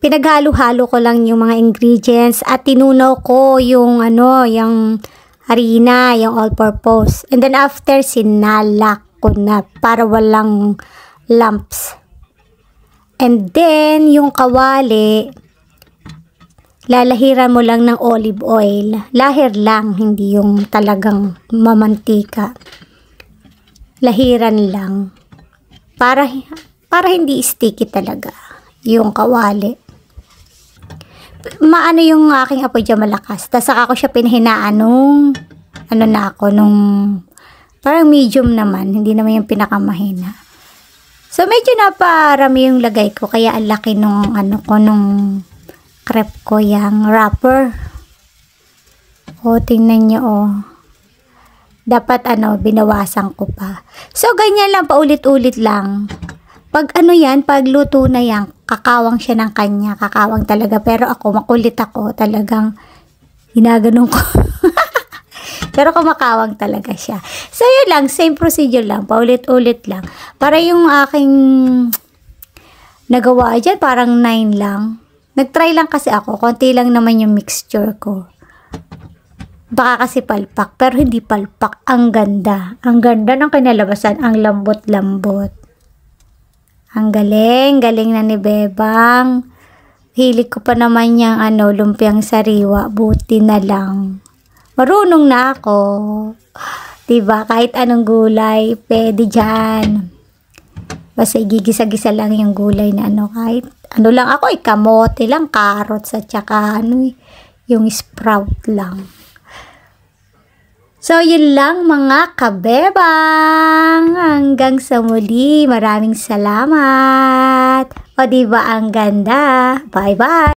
pinaghalo-halo ko lang yung mga ingredients at tinunaw ko yung yung harina, yung all-purpose. And then after, sinalak ko na para walang lumps. And then, yung kawali, lalahiran mo lang ng olive oil. Lahir lang, hindi yung talagang mamantika. Lahiran lang. Para hindi sticky talaga yung kawali. Maano yung aking apoy dyan malakas. Tapos saka ko siya pinahinaan nung parang medium naman. Hindi naman yung pinakamahina. So medyo naparami yung lagay ko. Kaya ang laki nung nung crepe ko yung wrapper. O tingnan nyo dapat binawasan ko pa. So ganyan lang, paulit-ulit lang. Pag pag luto na yan, kakawang siya ng kanya. Kakawang talaga. Pero ako, makulit ako. Talagang ginaganon ko. Pero kumakawang talaga siya. So yun lang, same procedure lang. Paulit-ulit lang. Para yung aking nagawa dyan, parang 9 lang. Nag-try lang kasi ako. Konti lang naman yung mixture ko. Baka kasi palpak, pero hindi palpak. Ang ganda. Ang ganda ng kinalabasan. Ang lambot-lambot. Ang galing. Galing na ni Bebang. Hilig ko pa naman yung lumpiang sariwa. Buti na lang. Marunong na ako. Diba? Kahit anong gulay, pwede dyan. Basta igigisa-gisa lang yung gulay na kahit lang ako, kamote lang, carrots, at saka yung sprout lang. So, yun lang mga kabebang. Hanggang sa muli. Maraming salamat. O, diba ang ganda? Bye-bye.